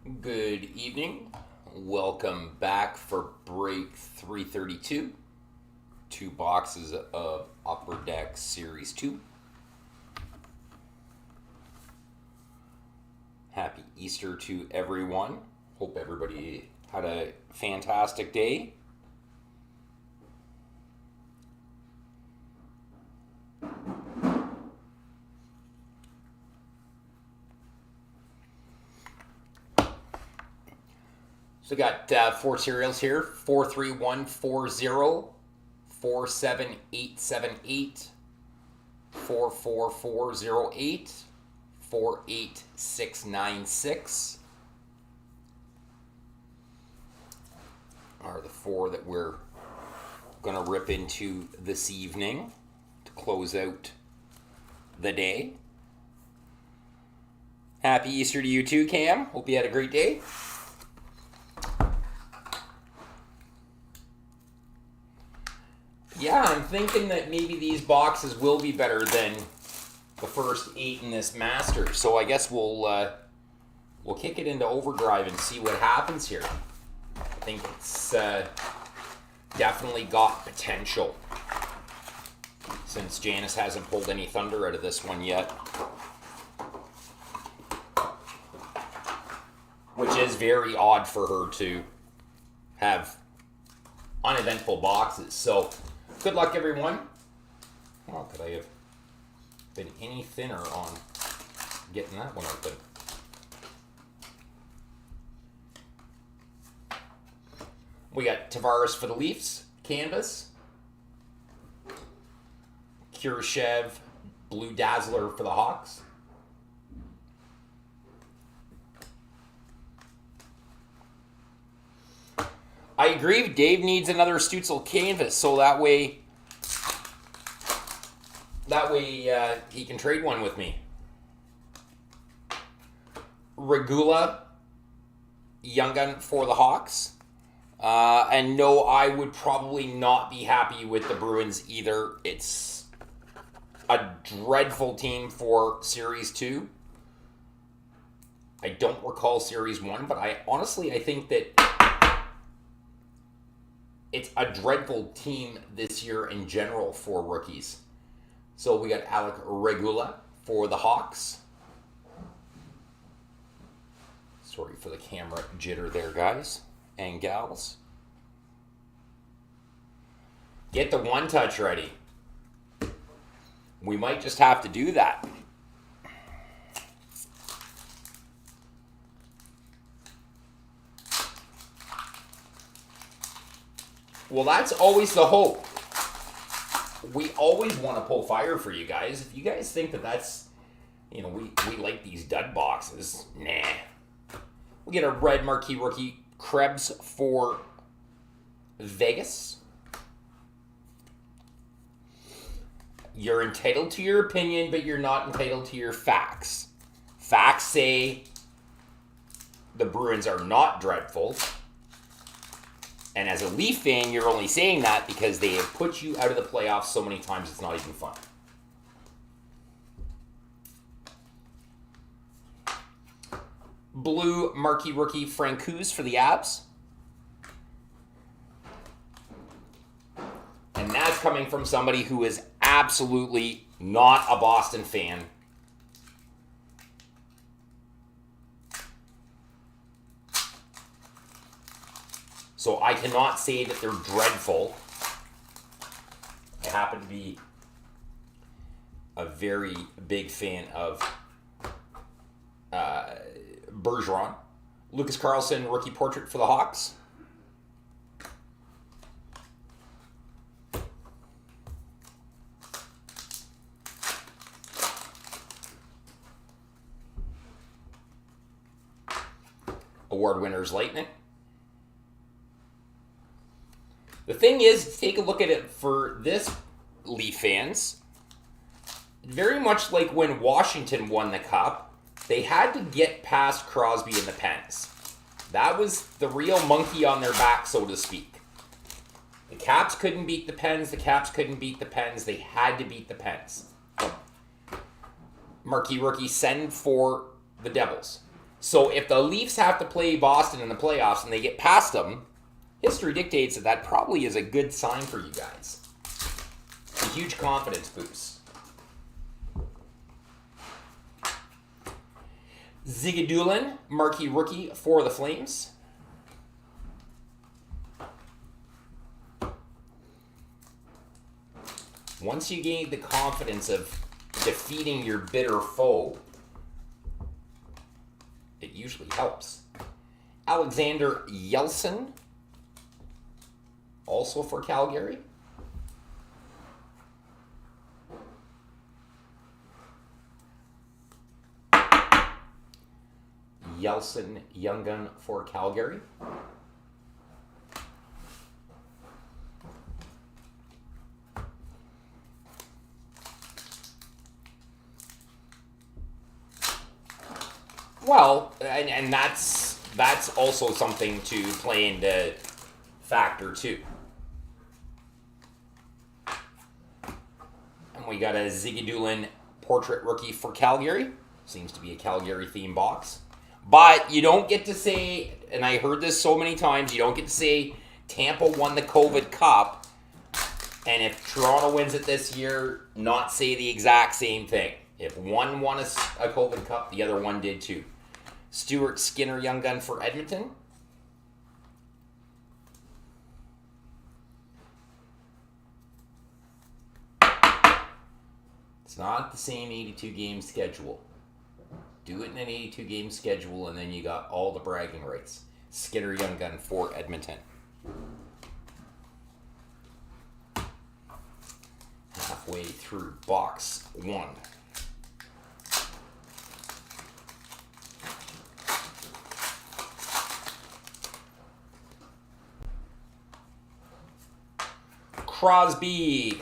Good evening. Welcome back for break 332. Two boxes of Upper Deck Series 2. Happy Easter to everyone. Hope everybody had a fantastic day. So we got four serials here: 43140, 47878, 44408, 48696 are the four that we're going to rip into this evening to close out the day. Happy Easter to you too, Cam. Hope you had a great day. Yeah, I'm thinking that maybe these boxes will be better than the first 8 in this master. So I guess we'll kick it into overdrive and see what happens here. I think it's definitely got potential, since Janice hasn't pulled any thunder out of this one yet, which is very odd for her to have uneventful boxes. So good luck, everyone. Oh, could I have been any thinner on getting that one open? We got Tavares for the Leafs, canvas. Kurashev, Blue Dazzler for the Hawks. I agree. Dave needs another Stützle canvas, so that way he can trade one with me. Regula, Young Gun for the Hawks. And no, I would probably not be happy with the Bruins either. It's a dreadful team for Series 2. I don't recall Series 1, but I think that it's a dreadful team this year in general for rookies. So we got Alec Regula for the Hawks. Sorry for the camera jitter there, guys and gals. Get the one touch ready. We might just have to do that. Well, that's always the hope. We always want to pull fire for you guys. If you guys think that that's, we like these dud boxes, nah. We'll get a red marquee rookie Krebs for Vegas. You're entitled to your opinion, but you're not entitled to your facts. Facts say the Bruins are not dreadful. And as a Leaf fan, you're only saying that because they have put you out of the playoffs so many times it's not even fun. Blue marquee rookie Francouz for the Abs. And that's coming from somebody who is absolutely not a Boston fan. So I cannot say that they're dreadful. I happen to be a very big fan of Bergeron. Lucas Carlson, rookie portrait for the Hawks. Award winners Lightning. The thing is, take a look at it for this Leaf fans. Very much like when Washington won the Cup, they had to get past Crosby and the Pens. That was the real monkey on their back, so to speak. The Caps couldn't beat the Pens. The Caps couldn't beat the Pens. They had to beat the Pens. Marquee rookie Send for the Devils. So if the Leafs have to play Boston in the playoffs and they get past them, history dictates that that probably is a good sign for you guys. It's a huge confidence boost. Ziggy marquee rookie for the Flames. Once you gain the confidence of defeating your bitter foe, it usually helps. Alexander Yeltsin, also for Calgary. Yeltsin, young gun for Calgary. Well, and that's also something to play into factor too. And we got a Ziggy Doolin portrait rookie for Calgary. Seems to be a Calgary theme box. But you don't get to say, and I heard this so many times, you don't get to say Tampa won the COVID Cup, and if Toronto wins it this year, not say the exact same thing. If one won a COVID Cup, the other one did too. Stuart Skinner, young gun for Edmonton. It's not the same 82-game schedule. Do it in an 82-game schedule, and then you got all the bragging rights. Skinner, young gun for Edmonton. Halfway through box one. Crosby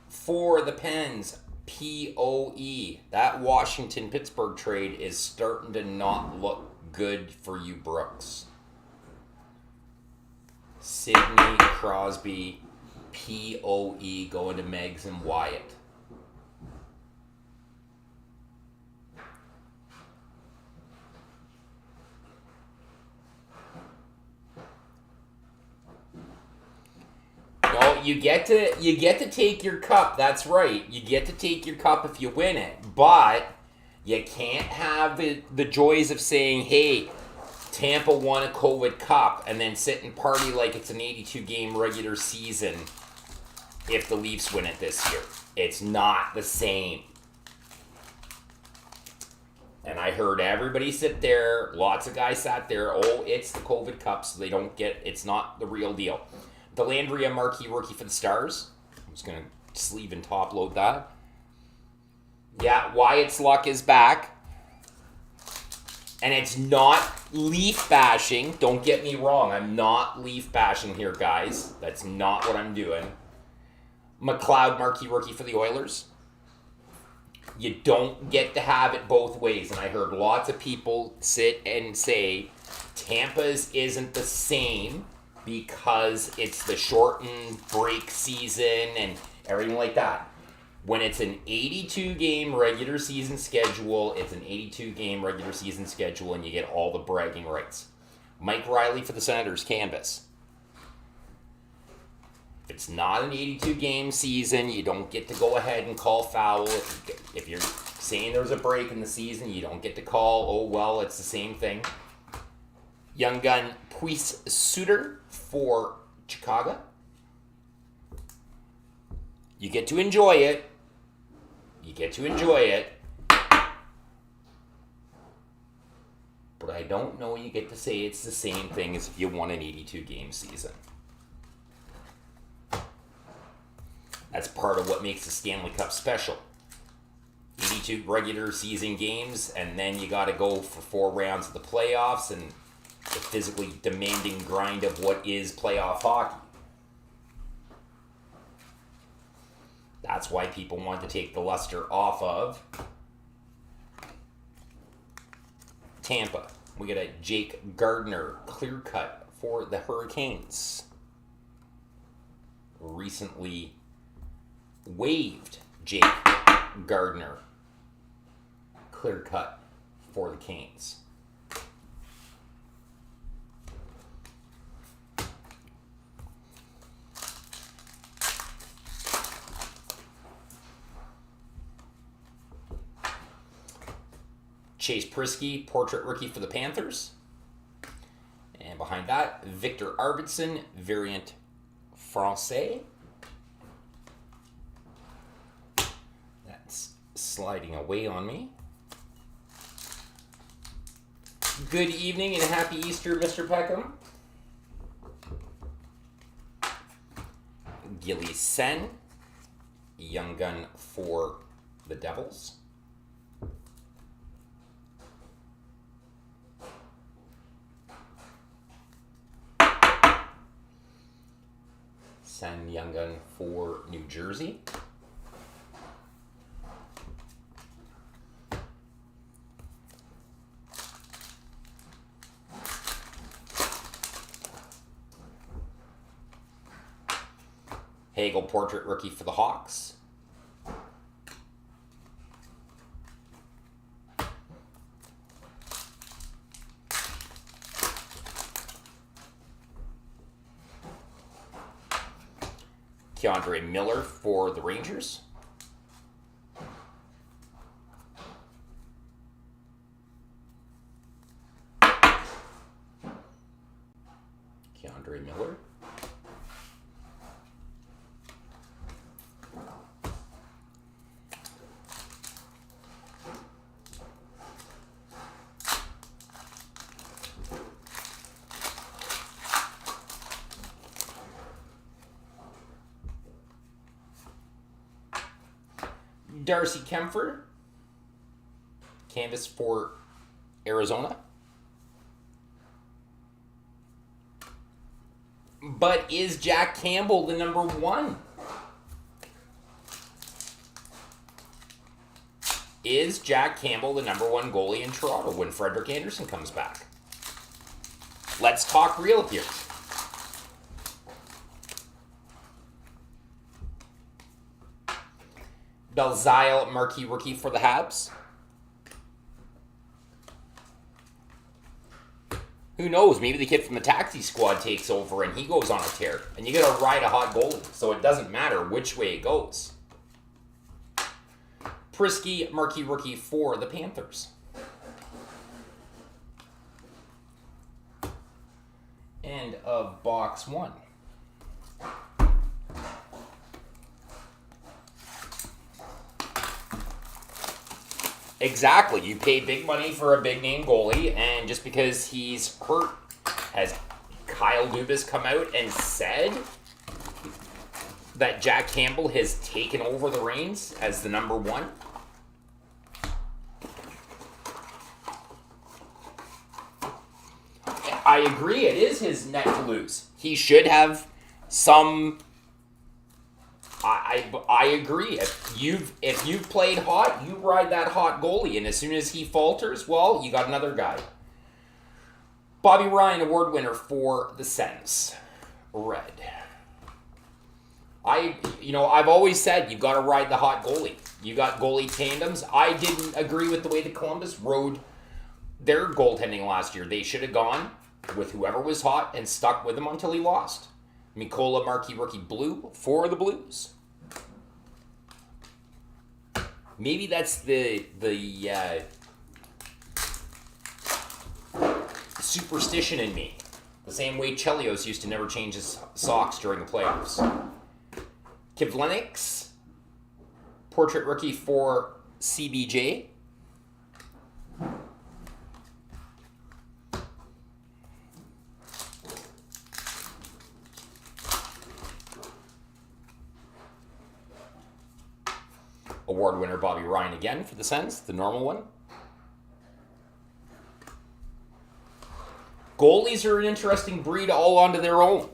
for the Pens. POE. That Washington-Pittsburgh trade is starting to not look good for you, Brooks. Sidney Crosby, POE, going to Meggs and Wyatt. No, you get to take your cup. That's right. You get to take your cup if you win it. But you can't have the joys of saying, hey, Tampa won a COVID Cup, and then sit and party like it's an 82-game regular season if the Leafs win it this year. It's not the same. And I heard everybody sit there, lots of guys sat there, oh, it's the COVID Cup, so they don't get, it's not the real deal. Dellandrea, marquee rookie for the Stars. I'm just going to sleeve and top load that. Yeah, Wyatt's luck is back. And it's not Leaf bashing. Don't get me wrong. I'm not Leaf bashing here, guys. That's not what I'm doing. McLeod, marquee rookie for the Oilers. You don't get to have it both ways. And I heard lots of people sit and say Tampa's isn't the same because it's the shortened break season and everything like that. When it's an 82-game regular season schedule, it's an 82-game regular season schedule, and you get all the bragging rights. Mike Riley for the Senators, canvas. If it's not an 82-game season, you don't get to go ahead and call foul. If you're saying there's a break in the season, you don't get to call, oh, well, it's the same thing. Young gun Puis Suter for Chicago. You get to enjoy it. You get to enjoy it. But I don't know you get to say it's the same thing as if you won an 82-game season. That's part of what makes the Stanley Cup special. 82 regular season games, and then you got to go for 4 rounds of the playoffs and the physically demanding grind of what is playoff hockey. That's why people want to take the luster off of Tampa. We got a Jake Gardiner clear cut for the Hurricanes. Recently waived Jake Gardiner clear cut for the Canes. Chase Prisky, portrait rookie for the Panthers. And behind that, Victor Arvidsson, variant Francais. That's sliding away on me. Good evening and happy Easter, Mr. Peckham. Gilly Sen, young gun for the Devils. Sen, young gun for New Jersey. Hagel, portrait rookie for the Hawks. Keandre Miller for the Rangers. Keandre Miller. Darcy Kempfer, canvas for Arizona. But is Jack Campbell the number one? Is Jack Campbell the number one goalie in Toronto when Frederik Andersen comes back? Let's talk real here. Belzile, marquee rookie for the Habs. Who knows? Maybe the kid from the taxi squad takes over and he goes on a tear. And you got to ride a hot goalie, so it doesn't matter which way it goes. Prisky, marquee rookie for the Panthers. End of box one. Exactly. You pay big money for a big name goalie, and just because he's hurt, has Kyle Dubas come out and said that Jack Campbell has taken over the reins as the number one? I agree, it is his neck to lose. He should have some... I agree. If you've played hot, you ride that hot goalie, and as soon as he falters, well, you got another guy. Bobby Ryan, award winner for the Sens. Red. I've always said you've got to ride the hot goalie. You got goalie tandems. I didn't agree with the way that Columbus rode their goaltending last year. They should have gone with whoever was hot and stuck with him until he lost. Mikola, marquee rookie blue for the Blues. Maybe that's the superstition in me. The same way Chelios used to never change his socks during the playoffs. Kivlenix, portrait rookie for CBJ. Award winner Bobby Ryan again for the Sens, the normal one. Goalies are an interesting breed all onto their own.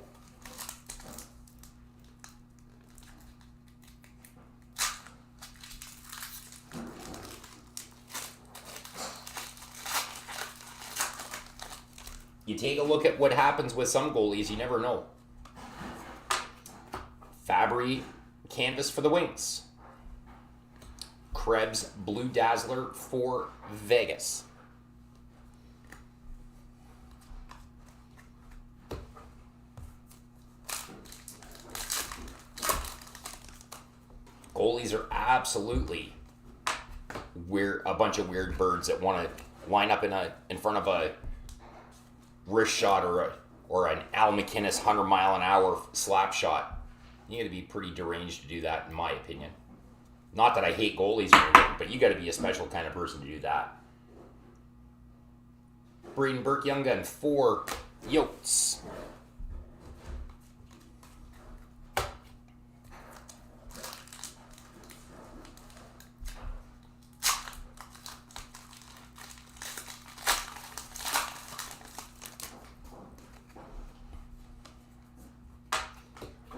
You take a look at what happens with some goalies, you never know. Fabry, canvas for the Wings. Krebs, Blue Dazzler for Vegas. goalies are absolutely weird, a bunch of weird birds that want to line up in front of a wrist shot or an Al McInnes 100-mile-an-hour slap shot. You got to be pretty deranged to do that, in my opinion. Not that I hate goalies or anything, but you got to be a special kind of person to do that. Braden Burke, Young Gun for Yotes.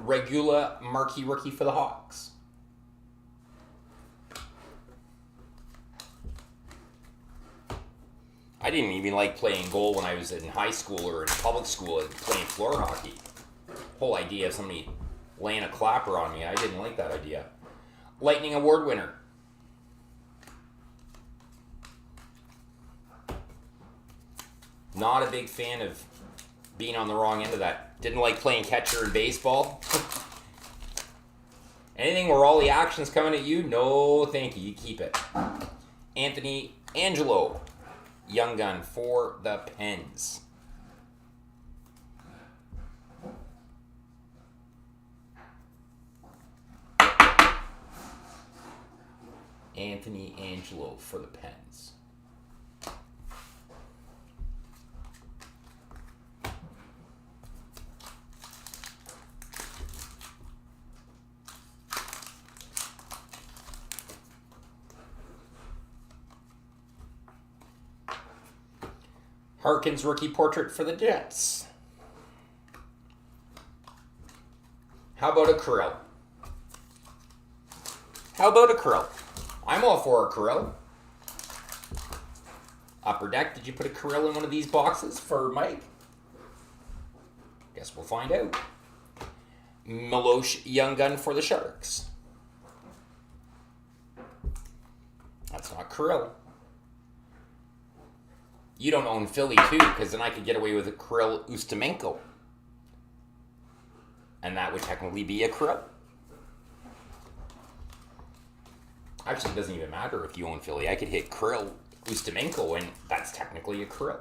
Regula, marquee rookie for the Hawks. I didn't even like playing goal when I was in high school or in public school and playing floor hockey. Whole idea of somebody laying a clapper on me, I didn't like that idea. Lightning Award winner. Not a big fan of being on the wrong end of that. Didn't like playing catcher in baseball. Anything where all the action's coming at you, no thank you. You keep it. Anthony Angelo, Young Gun for the Pens. Anthony Angelo for the Pens. Harkins rookie portrait for the Jets. How about a Krill? How about a Krill? I'm all for a Krill. Upper Deck, did you put a Krill in one of these boxes for Mike? Guess we'll find out. Milosh Young Gun for the Sharks. That's not Krill. You don't own Philly too, because then I could get away with a Kirill Ustimenko. And that would technically be a Krill. Actually, it doesn't even matter if you own Philly. I could hit Kirill Ustimenko, and that's technically a Krill.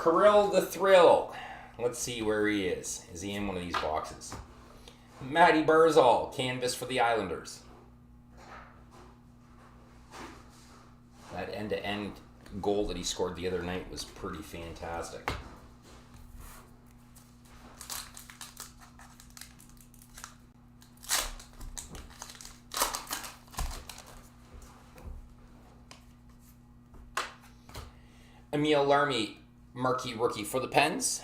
Kirill the Thrill. Let's see where he is. Is he in one of these boxes? Matty Barzal, canvas for the Islanders. That end-to-end goal that he scored the other night was pretty fantastic. Emil Larmy, marquee rookie for the Pens.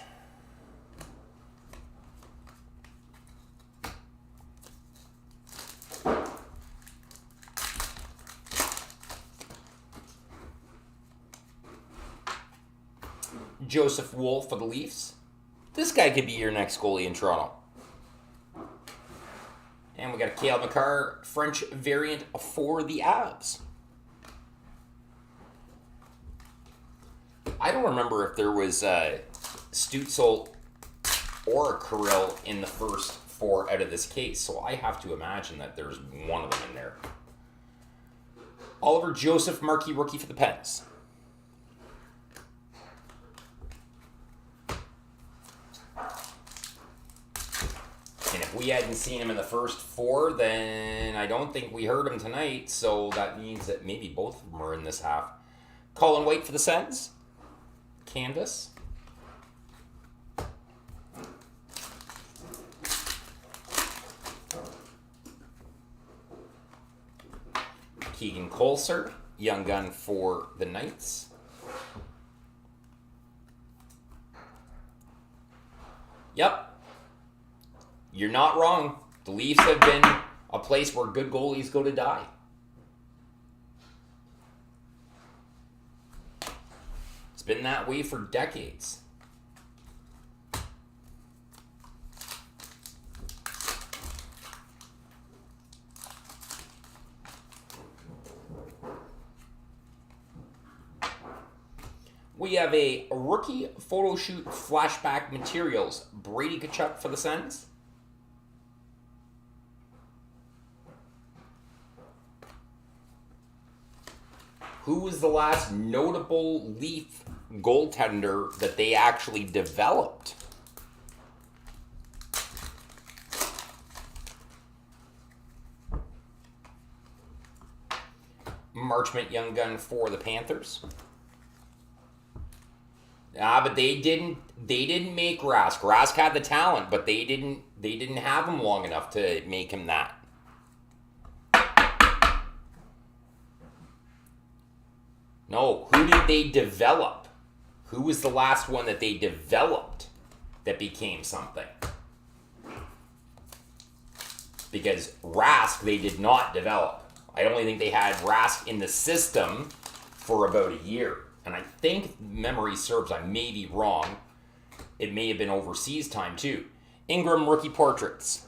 Joseph Woll for the Leafs. This guy could be your next goalie in Toronto. And we got a Cale Makar French variant for the Avs. I don't remember if there was Stützle or a Kirill in the first four out of this case, so I have to imagine that there's one of them in there. Oliver Joseph, marquee rookie for the Pens. And if we hadn't seen him in the first four, then I don't think we heard him tonight, so that means that maybe both of them are in this half. Colin White for the Sens. Canvas. Keegan Kolser, Young Gun for the Knights. Yep. You're not wrong. The Leafs have been a place where good goalies go to die. It's been that way for decades. We have a rookie photo shoot flashback materials. Brady Tkachuk for the Sens. Who was the last notable Leaf goaltender that they actually developed? Marchment Young Gun for the Panthers. But they didn't make Rask. Rask had the talent, but they didn't have him long enough to make him that. No, who did they develop? Who was the last one that they developed that became something? Because Rask they did not develop. I only think they had Rask in the system for about a year. And I think memory serves, I may be wrong. It may have been overseas time too. Ingram rookie portraits.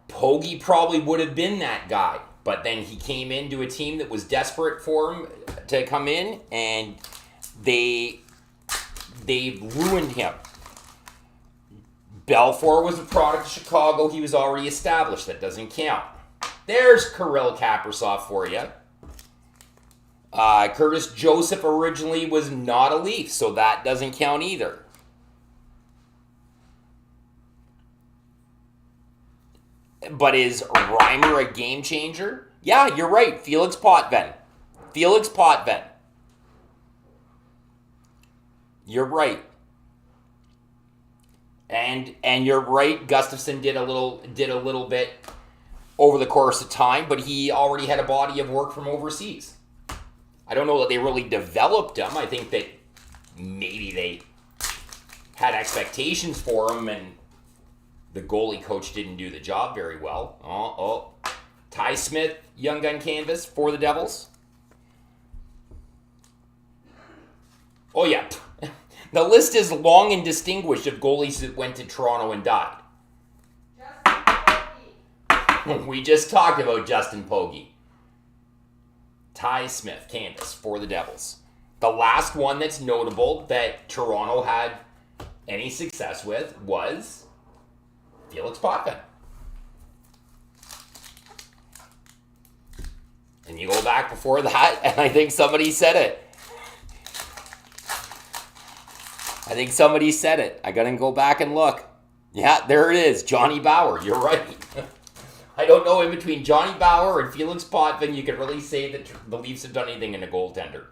Pogge probably would have been that guy. But then he came into a team that was desperate for him to come in, and they ruined him. Belfour was a product of Chicago. He was already established. That doesn't count. There's Kirill Kaprizov for you. Curtis Joseph originally was not a Leaf, so that doesn't count either. But is Reimer a game changer? Yeah, you're right. Felix Potvin. You're right. And you're right. Gustafsson did a little bit over the course of time, but he already had a body of work from overseas. I don't know that they really developed him. I think that maybe they had expectations for him, and the goalie coach didn't do the job very well. Ty Smith, Young Gun canvas for the Devils. Oh, yeah. The list is long and distinguished of goalies that went to Toronto and died. We just talked about Justin Pogge. Ty Smith, canvas for the Devils. The last one that's notable that Toronto had any success with was Felix Potvin. And you go back before that, and I think somebody said it. I gotta go back and look. Yeah, there it is. Johnny Bower. You're right. I don't know, in between Johnny Bower and Felix Potvin, you can really say that the Leafs have done anything in a goaltender.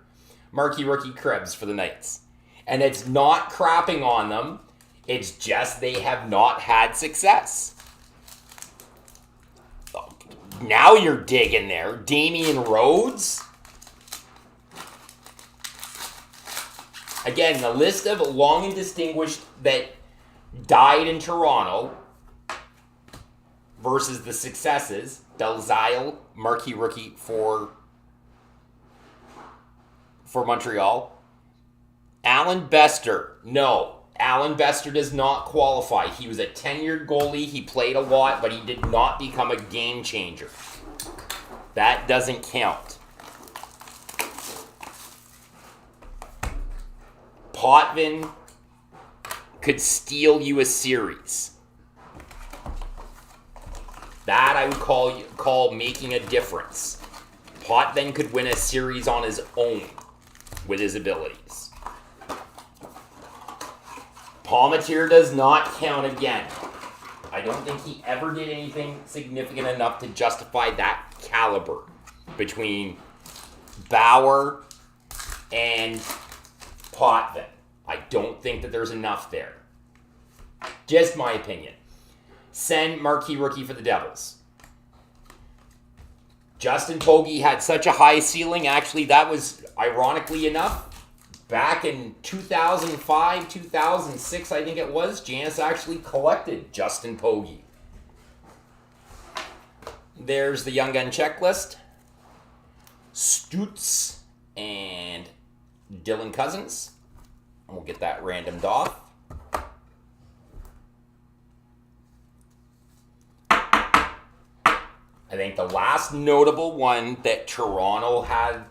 Marquee rookie Krebs for the Knights. And it's not crapping on them. It's just they have not had success. Now you're digging there. Damian Rhodes. Again, the list of long and distinguished that died in Toronto versus the successes. Delzile, marquee rookie for Montreal. Alan Bester. No. Alan Bester does not qualify. He was a tenured goalie. He played a lot, but he did not become a game changer. That doesn't count. Potvin could steal you a series. That I would call making a difference. Potvin could win a series on his own with his abilities. Palmateer does not count again. I don't think he ever did anything significant enough to justify that caliber between Bauer and Potvin. I don't think that there's enough there. Just my opinion. Send marquee rookie for the Devils. Justin Pogge had such a high ceiling. Actually, that was, ironically enough, back in 2005, 2006, I think it was, Janice actually collected Justin Pogge. There's the Young Gun checklist. Stutz and Dylan Cousins. And we'll get that randomed off. I think the last notable one that Toronto had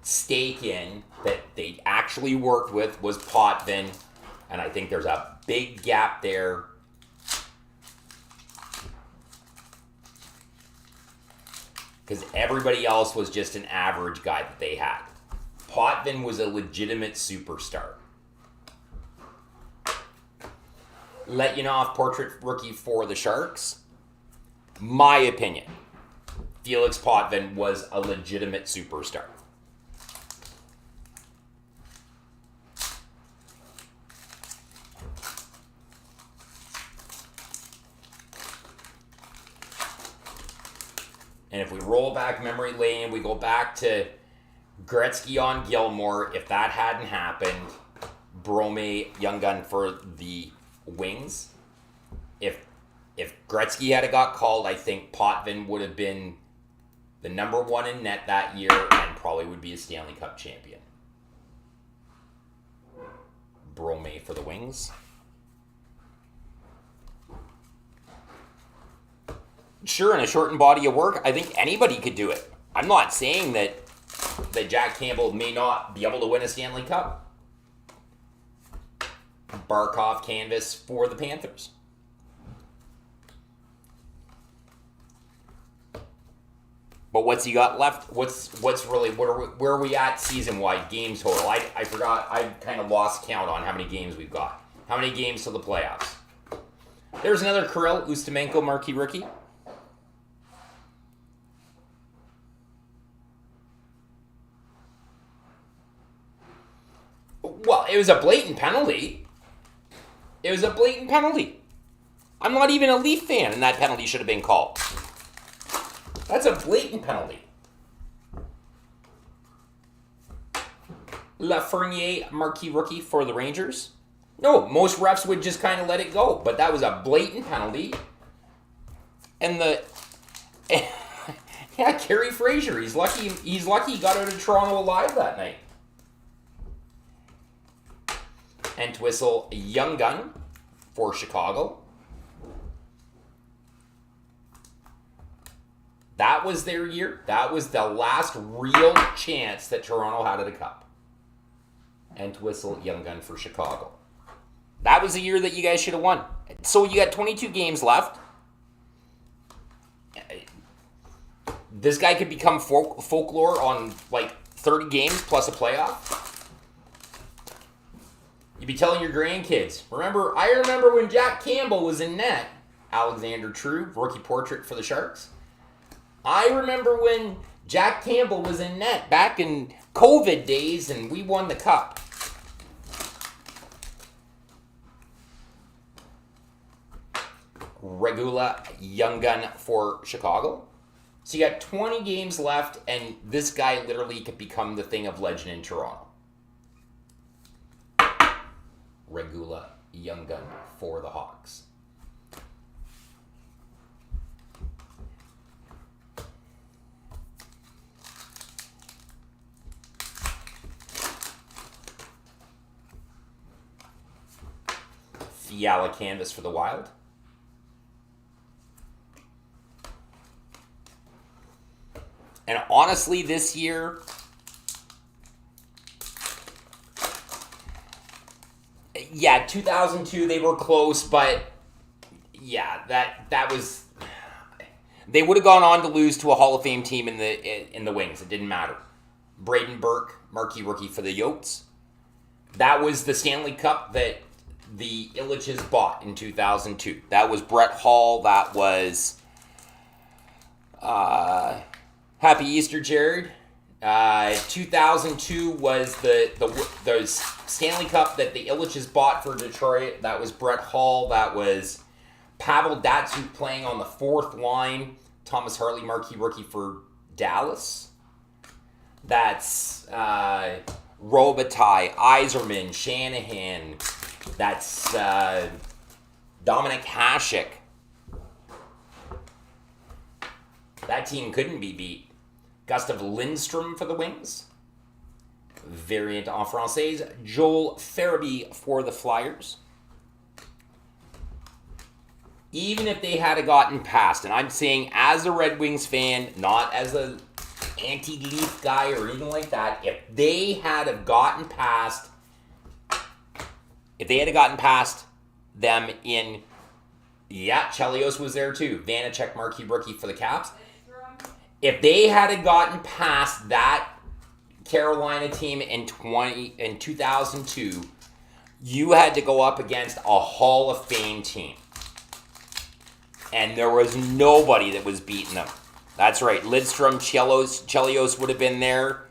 stake in, that they actually worked with was Potvin, and I think there's a big gap there. Because everybody else was just an average guy that they had. Potvin was a legitimate superstar. Letunov, portrait rookie for the Sharks. My opinion, Felix Potvin was a legitimate superstar. And if we roll back memory lane, we go back to Gretzky on Gilmore. If that hadn't happened, Brome, young gun for the Wings. If Gretzky had got called, I think Potvin would have been the number one in net that year and probably would be a Stanley Cup champion. Brome for the Wings. Sure, in a shortened body of work, I think anybody could do it. I'm not saying that Jack Campbell may not be able to win a Stanley Cup. Barkov canvas for the Panthers. But what's he got left? What's really where are we at season wide games total? I forgot. I kind of lost count on how many games we've got. How many games to the playoffs? There's another Kirill Ustimenko marquee rookie. Well, it was a blatant penalty. It was a blatant penalty. I'm not even a Leaf fan, and that penalty should have been called. That's a blatant penalty. Lafreniere, marquee rookie for the Rangers. No, most refs would just kind of let it go, but that was a blatant penalty. And yeah, Kerry Fraser. He's lucky he got out of Toronto alive that night. Entwistle, young gun for Chicago. That was their year. That was the last real chance that Toronto had at a cup. Entwistle, young gun for Chicago. That was the year that you guys should have won. So you got 22 games left. This guy could become folklore on like 30 games plus a playoff. You'd be telling your grandkids, I remember when Jack Campbell was in net. Alexander True, rookie portrait for the Sharks. I remember when Jack Campbell was in net back in COVID days and we won the cup. Regula, young gun for Chicago. So you got 20 games left, and this guy literally could become the thing of legend in Toronto. Regula, young gun for the Hawks. Fiala canvas for the Wild. And honestly, this year, yeah, 2002 they were close, but yeah, that was, they would have gone on to lose to a Hall of Fame team in the Wings. It didn't matter. Braden Burke, marquee rookie for the Yotes. That was the Stanley Cup that the Ilitches bought in 2002. That was Brett Hall. That was Happy Easter, Jared. 2002 was the Stanley Cup that the Ilitches bought for Detroit. That was Brett Hall. That was Pavel Datsyuk playing on the fourth line. Thomas Harley, marquee rookie for Dallas. That's Robitaille, Yzerman, Shanahan. That's Dominic Hasek. That team couldn't be beat. Gustav Lindstrom for the Wings. Variant en français. Joel Farabee for the Flyers. Even if they had gotten past, and I'm saying as a Red Wings fan, not as a anti-Leaf guy or anything like that. If they had have gotten past them in, Chelios was there too. Vanacek, marquee rookie for the Caps. If they had gotten past that Carolina team in 2002, you had to go up against a Hall of Fame team. And there was nobody that was beating them. That's right. Lidstrom, Chelios would have been there.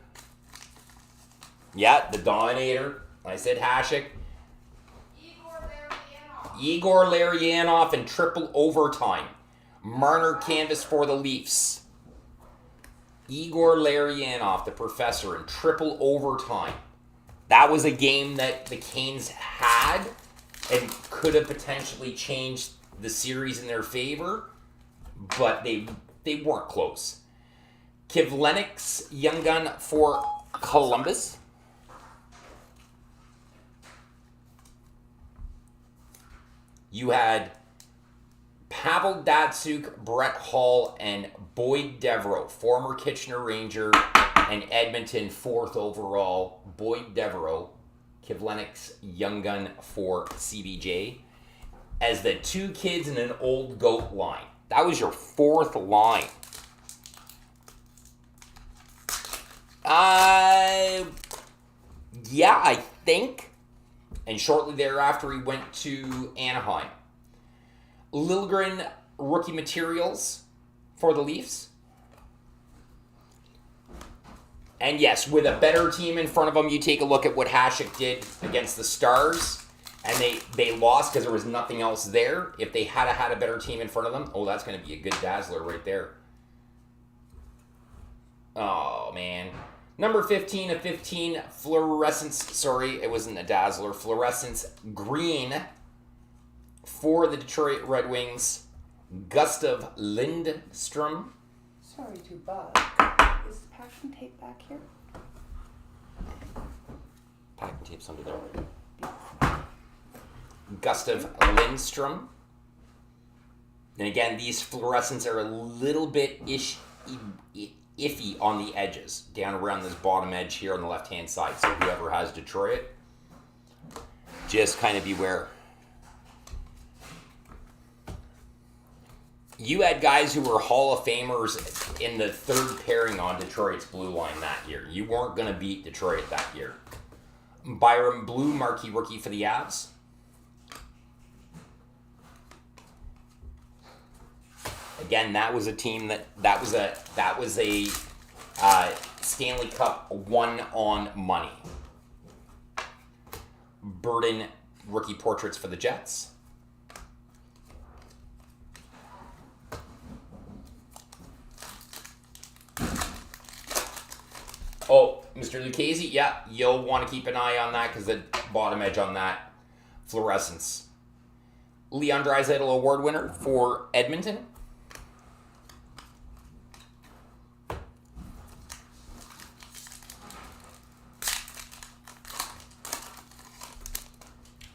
Yeah, the Dominator. I said Hasek. Igor Larionov in triple overtime. Marner canvas for the Leafs. Igor Larionov, the professor, in triple overtime. That was a game that the Canes had and could have potentially changed the series in their favor, but they weren't close. Kivlenix, young gun for Columbus. You had Pavel Datsyuk, Brett Hall, and Boyd Devereaux, former Kitchener Ranger and Edmonton 4th overall. Boyd Devereaux, Kivlenix, young gun for CBJ, as the two kids in an old goat line. That was your 4th line. Yeah, I think. And shortly thereafter, he went to Anaheim. Liljegren, rookie materials for the Leafs. And yes, with a better team in front of them, you take a look at what Hasek did against the Stars, and they lost because there was nothing else there. If they had a better team in front of them, that's going to be a good dazzler right there. Oh, man. Number 15 of 15, fluorescence, sorry, it wasn't a dazzler, fluorescence green for the Detroit Red Wings, Gustav Lindstrom. Sorry to bug. Is the packing tape back here? Packing tape's under there. Gustav Lindstrom. And again, these fluorescents are a little bit iffy on the edges, down around this bottom edge here on the left-hand side. So whoever has Detroit, just kind of beware. You had guys who were Hall of Famers in the third pairing on Detroit's blue line that year. You weren't going to beat Detroit that year. Byram Blue, marquee rookie for the Avs. Again, that was a team that was a Stanley Cup won on money. Burden, rookie portraits for the Jets. Oh, Mr. Lucchese, yeah, you'll want to keep an eye on that because the bottom edge on that fluorescence. Leon Draisaitl award winner for Edmonton.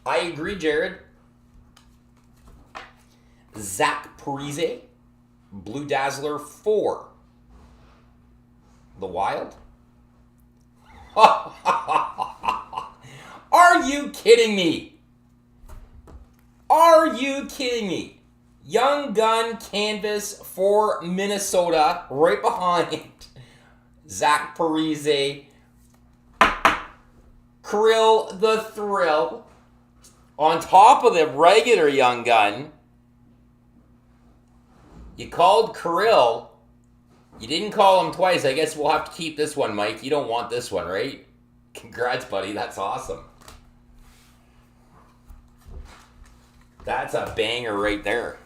I agree, Jared. Zach Parise, Blue Dazzler for the Wild. Are you kidding me? Are you kidding me? Young gun canvas for Minnesota, right behind Zach Parise. Krill the Thrill. On top of the regular young gun, you called Kirill. You didn't call him twice. I guess we'll have to keep this one, Mike. You don't want this one, right? Congrats, buddy. That's awesome. That's a banger right there.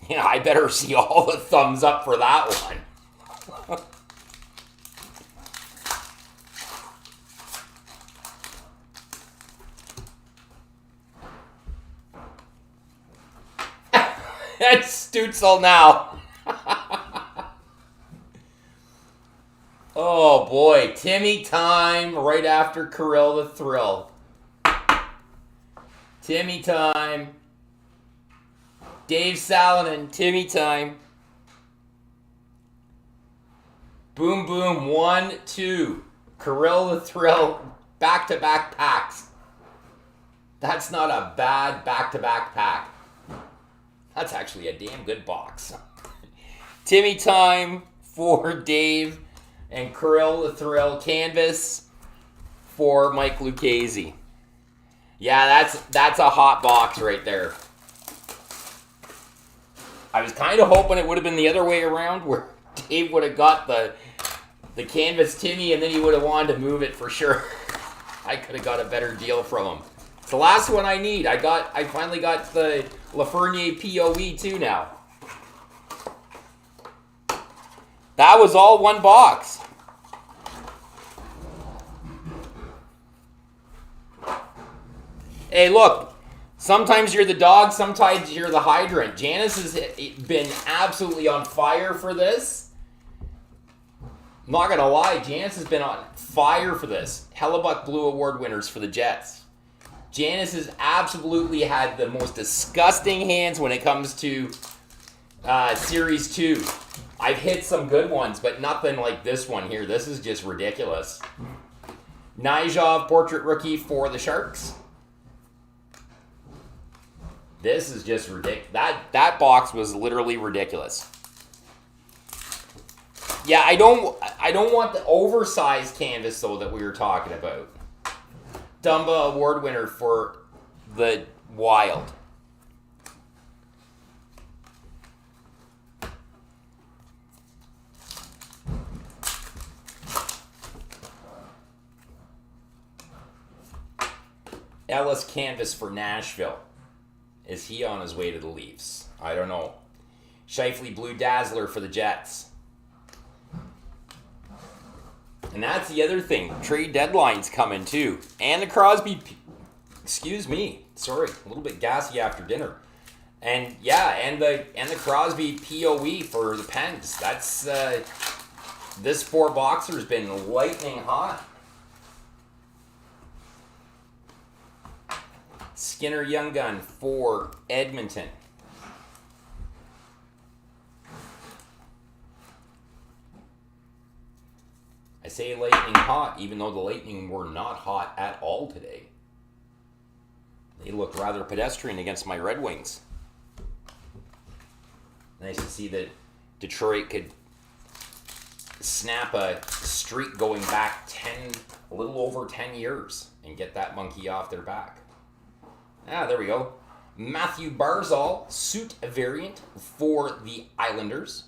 Yeah, I better see all the thumbs up for that one. That's Stutzel now. Oh boy, Timmy time right after Kirill the Thrill. Timmy time. Dave Salonen, Timmy time. Boom, boom. 1, 2. Kirill the Thrill. Back-to-back packs. That's not a bad back-to-back pack. That's actually a damn good box. Timmy time for Dave. And Kirill the Thrill canvas for Mike Lucchese. Yeah, that's a hot box right there. I was kind of hoping it would have been the other way around, where Dave would have got the canvas Timmy, and then he would have wanted to move it for sure. I could have got a better deal from him. It's the last one I need. I finally got the Lafreniere POE too now. That was all one box. Hey, look. Sometimes you're the dog, sometimes you're the hydrant. Janice has been absolutely on fire for this. I'm not going to lie, Janice has been on fire for this. Hellebuck Blue Award winners for the Jets. Janice has absolutely had the most disgusting hands when it comes to Series 2. I've hit some good ones, but nothing like this one here. This is just ridiculous. Nijov portrait rookie for the Sharks. This is just ridiculous. That box was literally ridiculous. Yeah, I don't want the oversized canvas though that we were talking about. Dumba Award winner for the Wild. Ellis canvas for Nashville. Is he on his way to the Leafs? I don't know. Shifley Blue Dazzler for the Jets. And that's the other thing. Trade deadline's coming too. And the Crosby... Excuse me. Sorry. A little bit gassy after dinner. And yeah, and the Crosby POE for the Pens. That's... this 4 boxer's been lightning hot. Skinner Young Gun for Edmonton. I say lightning hot, even though the Lightning were not hot at all today. They looked rather pedestrian against my Red Wings. Nice to see that Detroit could snap a streak going back a little over 10 years and get that monkey off their back. Ah, there we go. Matthew Barzal, suit variant for the Islanders.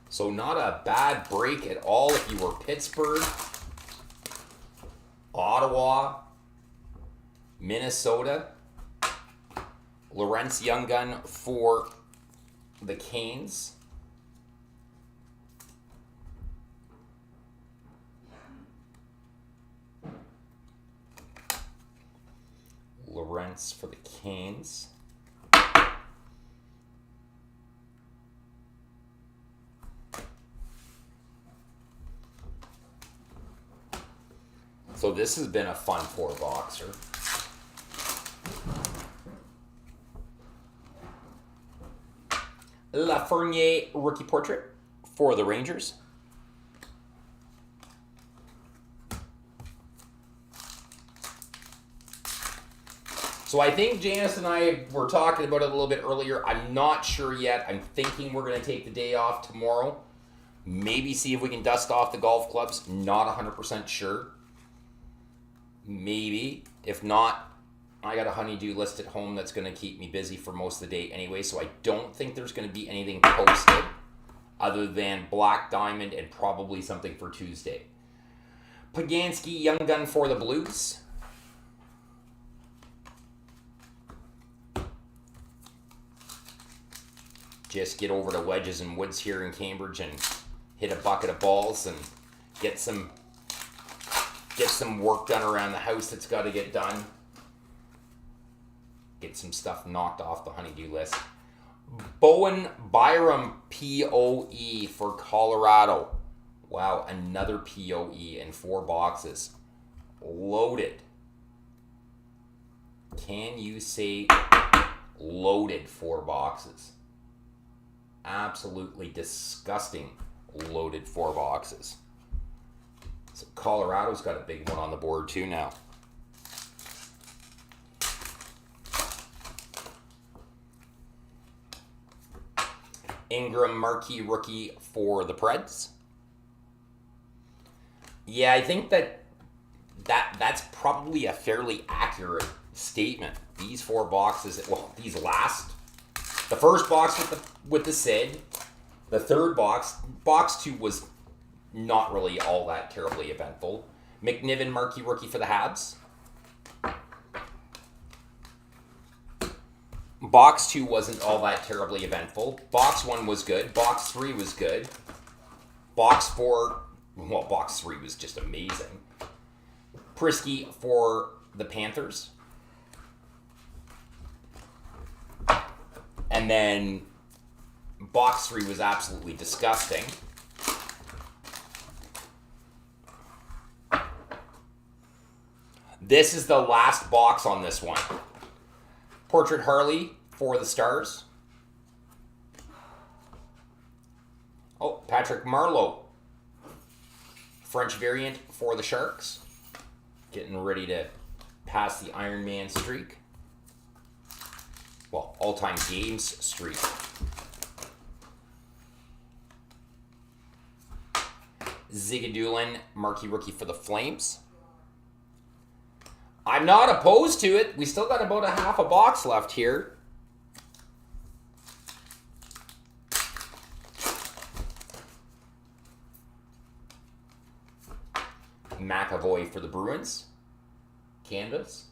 So not a bad break at all if you were Pittsburgh, Ottawa, Minnesota. Lawrence Young Gun for the Canes. Lawrence for the Canes. So this has been a fun 4-boxer. Lafreniere rookie portrait for the Rangers. So I think Janice and I were talking about it a little bit earlier. I'm not sure yet. I'm thinking we're going to take the day off tomorrow. Maybe see if we can dust off the golf clubs. Not 100% sure. Maybe. If not, I got a honeydew list at home that's going to keep me busy for most of the day anyway, so I don't think there's going to be anything posted other than Black Diamond and probably something for Tuesday. Pagansky Young Gun for the Blues. Just get over to Wedges and Woods here in Cambridge and hit a bucket of balls and get some work done around the house that's got to get done. Get some stuff knocked off the honeydew list. Bowen Byram POE for Colorado. Wow, another POE in 4 boxes. Loaded. Can you say loaded 4 boxes. Absolutely disgusting loaded 4 boxes. So Colorado's got a big one on the board too now. Ingram marquee rookie for the Preds. Yeah, I think that's probably a fairly accurate statement. These 4 boxes, well, these last, the first box with the Sid, the third box 2 was not really all that terribly eventful. McNiven marquee rookie for the Habs. Box 2 wasn't all that terribly eventful. Box 1 was good. Box 3 was good. Box 4, well, box 3 was just amazing. Prisky for the Panthers. And then box 3 was absolutely disgusting. This is the last box on this one. Portrait Harley for the Stars. Oh, Patrick Marleau. French variant for the Sharks. Getting ready to pass the Iron Man streak. Well, all-time games streak. Zigadulin, marquee rookie for the Flames. I'm not opposed to it. We still got about a half a box left here. McAvoy for the Bruins. Canvas.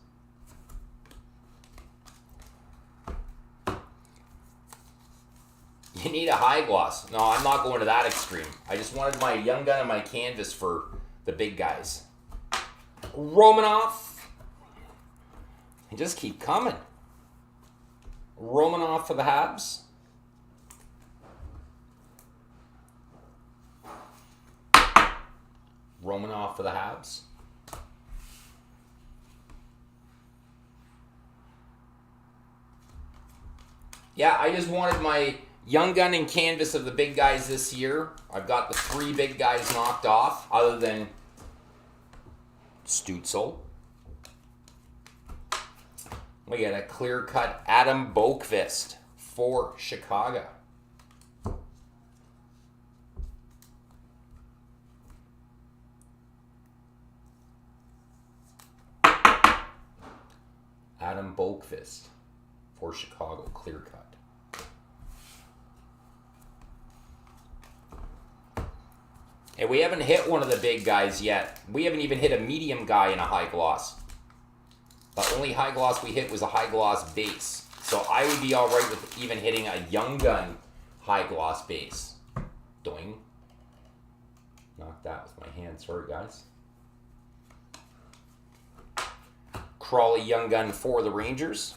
You need a high gloss. No, I'm not going to that extreme. I just wanted my young gun and my canvas for the big guys. Romanov. They just keep coming. Romanov for the Habs. Romanov for the Habs. Yeah, I just wanted my young gun and canvas of the big guys this year. I've got the 3 big guys knocked off, other than Stützle. We got a clear-cut Adam Boqvist for Chicago. Adam Boqvist for Chicago, clear-cut. Hey, we haven't hit one of the big guys yet. We haven't even hit a medium guy in a high gloss. The only high gloss we hit was a high gloss base. So I would be alright with even hitting a young gun high gloss base. Doing. Knocked that with my hand. Sorry, guys. Crawley young gun for the Rangers.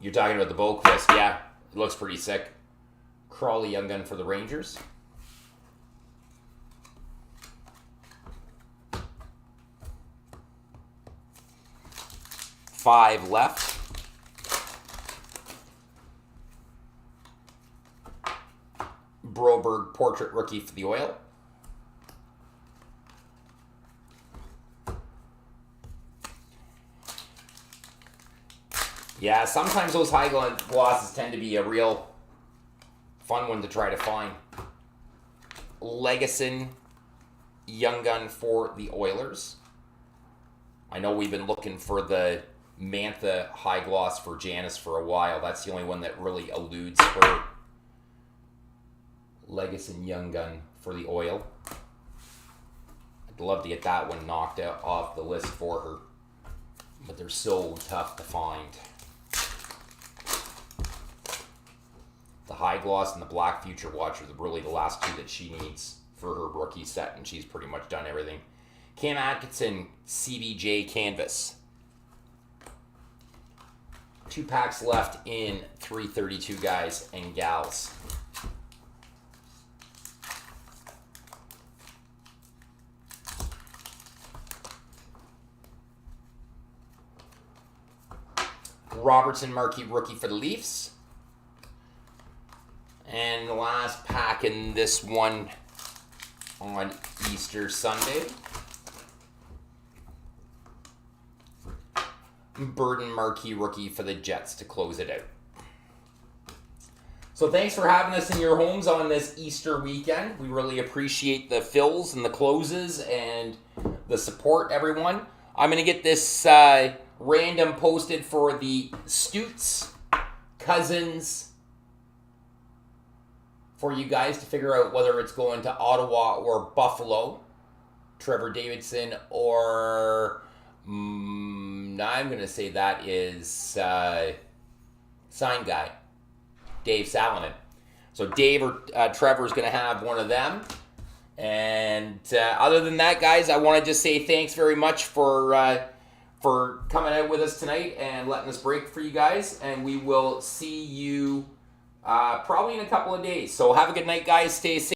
You're talking about the Boqvist. Yeah, it looks pretty sick. Crawley young gun for the Rangers. Five left. Broberg portrait rookie for the Oil. Yeah, sometimes those high glosses tend to be a real fun one to try to find. Legason young gun for the Oilers. I know we've been looking for the Mantha high gloss for Janice for a while. That's the only one that really eludes her. Legason young gun for the Oil. I'd love to get that one knocked out off the list for her, but they're so tough to find. The high gloss and the black future watch are really the last 2 that she needs for her rookie set, and she's pretty much done everything. Cam Atkinson CBJ canvas. 2 packs left in 332 guys and gals. Robertson marquee rookie for the Leafs. And the last pack in this one on Easter Sunday. Burden marquee rookie for the Jets to close it out. So thanks for having us in your homes on this Easter weekend. We really appreciate the fills and the closes and the support, everyone. I'm going to get this random posted for the Stutes, Cousins, for you guys to figure out whether it's going to Ottawa or Buffalo. Trevor Davidson or... I'm going to say that is sign guy, Dave Salonen. So Dave or Trevor is going to have one of them. And other than that, guys, I want to just say thanks very much for coming out with us tonight and letting us break for you guys. And we will see you probably in a couple of days. So have a good night, guys. Stay safe.